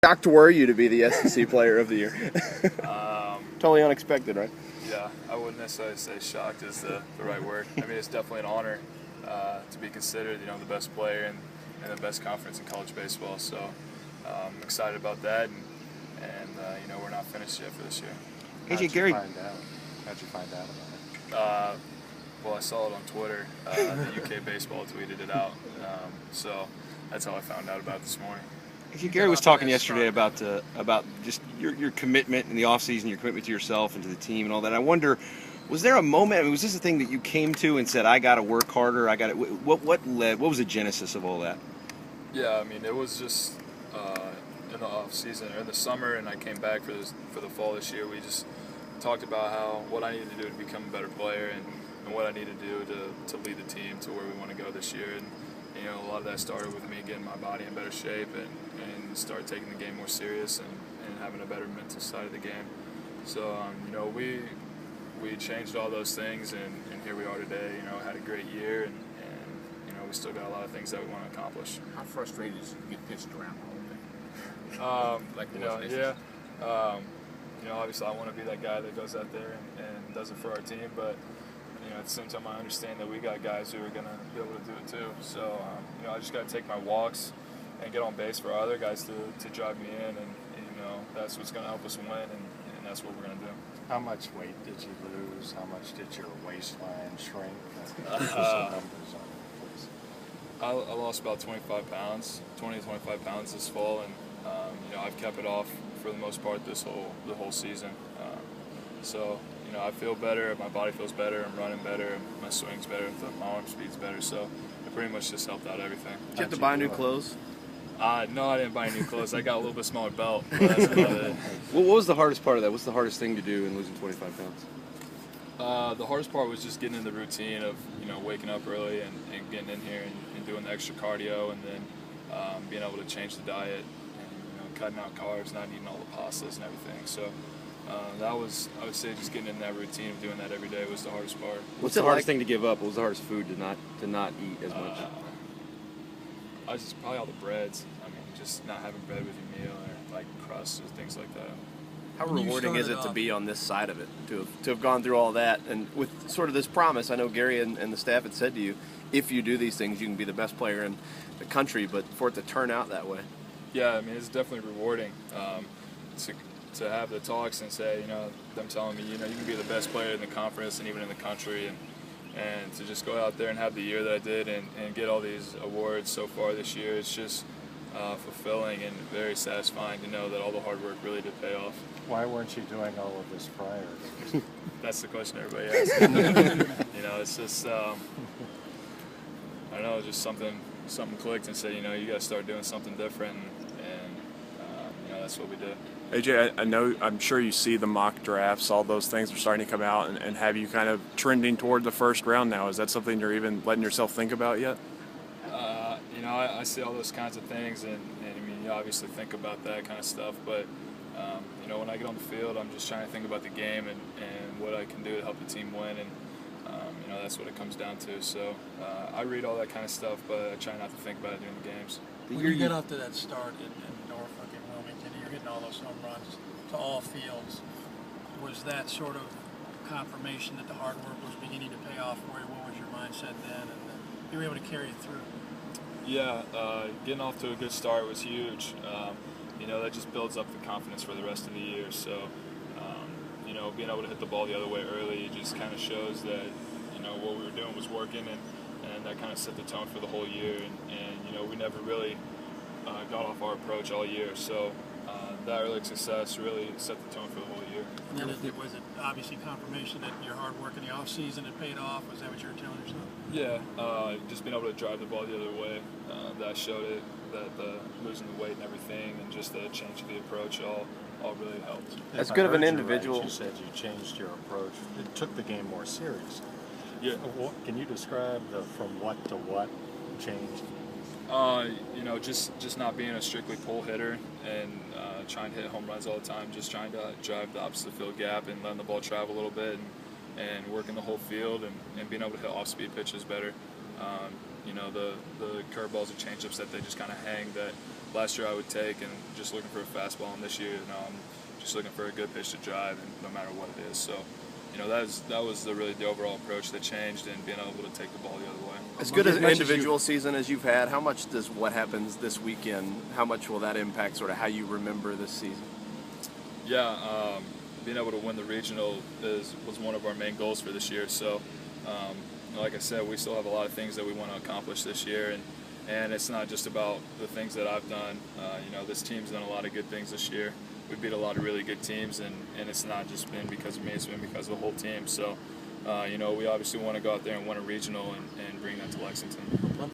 shocked were you to be the SEC Player of the Year? Totally unexpected, right? Yeah, I wouldn't necessarily say shocked is the right word. I mean, it's definitely an honor to be considered, the best player in the best conference in college baseball. So I'm excited about that, and we're not finished yet for this year. AJ Gary. How'd you find out about it? Well, I saw it on Twitter. The UK Baseball tweeted it out, so that's how I found out about it this morning. AJ Gary was talking yesterday about just your commitment in the offseason, your commitment to yourself and to the team and all that. I wonder, was there a moment? I mean, was this a thing that you came to and said, "I got to work harder"? What led? What was the genesis of all that? Yeah, I mean, it was just in the off season or in the summer, and I came back for the fall this year. We just talked about what I needed to do to become a better player and what I needed to do to lead the team to where we want to go this year. And a lot of that started with me getting my body in better shape and start taking the game more serious and having a better mental side of the game. So we changed all those things, and here we are today. Had a great year, and we still got a lot of things that we want to accomplish. How frustrated is it to get pitched around all day? Obviously I want to be that guy that goes out there and does it for our team, but at the same time I understand that we got guys who are going to be able to do it too. So I just got to take my walks and get on base for other guys to drive me in, and that's what's going to help us win, and that's what we're going to do. How much weight did you lose? How much did your waistline shrink? Some numbers on it, please. I lost about 20 to 25 pounds this fall, and I've kept it off for the most part the whole season. So I feel better, my body feels better, I'm running better, my swing's better, my arm speed's better. So it pretty much just helped out everything. Did you have to buy new clothes? No, I didn't buy new clothes. I got a little bit smaller belt. But that's about it. What was the hardest part of that? What's the hardest thing to do in losing 25 pounds? The hardest part was just getting in the routine of waking up early and getting in here and doing the extra cardio, and then being able to change the diet and cutting out carbs, not eating all the pastas and everything. So that was, I would say, just getting in that routine of doing that every day was the hardest part. What's the hardest thing to give up? What was the hardest food to not eat as much? I was just probably all the breads. I mean, just not having bread with your meal, or like crusts or things like that. How rewarding is it to be on this side of it, to have gone through all that, and with sort of this promise? I know Gary and the staff had said to you, if you do these things, you can be the best player in the country, but for it to turn out that way. Yeah, I mean, it's definitely rewarding to have the talks and say, them telling me, you can be the best player in the conference and even in the country, and to just go out there and have the year that I did and get all these awards so far this year. It's just fulfilling and very satisfying to know that all the hard work really did pay off. Why weren't you doing all of this prior? That's the question everybody asks. It's just, I don't know, just something clicked and said, you got to start doing something different, and that's what we did. AJ, I'm sure you see the mock drafts, all those things are starting to come out, and have you kind of trending toward the first round now? Is that something you're even letting yourself think about yet? I see all those kinds of things, and I mean, you obviously think about that kind of stuff, but when I get on the field, I'm just trying to think about the game and what I can do to help the team win, and that's what it comes down to. So I read all that kind of stuff, but I try not to think about it during the games. When you get off to that start in Norfolk and Wilmington, you're hitting all those home runs to all fields. Was that sort of confirmation that the hard work was beginning to pay off for you? What was your mindset then, and you were able to carry it through? Yeah, getting off to a good start was huge. That just builds up the confidence for the rest of the year. So, being able to hit the ball the other way early just kind of shows that, what we were doing was working, and that kind of set the tone for the whole year. And we never really got off our approach all year. So that early success really set the tone for the whole year. And then was it obviously confirmation that your hard work in the off season had paid off? Was that what you were telling yourself? Yeah, just being able to drive the ball the other way, that showed it, that the losing the weight and everything, and just the change of the approach all really helped. As good of an individual. You said you changed your approach. It took the game more seriously. Yeah. Can you describe the from what to what changed? Just not being a strictly pull hitter and trying to hit home runs all the time, just trying to drive the opposite field gap and letting the ball travel a little bit and working the whole field and being able to hit off-speed pitches better. The curveballs or changeups that they just kind of hang that last year I would take, and just looking for a fastball. And this year, I'm just looking for a good pitch to drive, and no matter what it is. So, that was really the overall approach that changed, and being able to take the ball the other way. As good as an individual season as you've had, how much does what happens this weekend, how much will that impact sort of how you remember this season? Yeah, being able to win the regional was one of our main goals for this year. So, like I said, we still have a lot of things that we want to accomplish this year, and it's not just about the things that I've done. This team's done a lot of good things this year. We beat a lot of really good teams, and it's not just been because of me, it's been because of the whole team. So, we obviously want to go out there and win a regional and bring that to Lexington.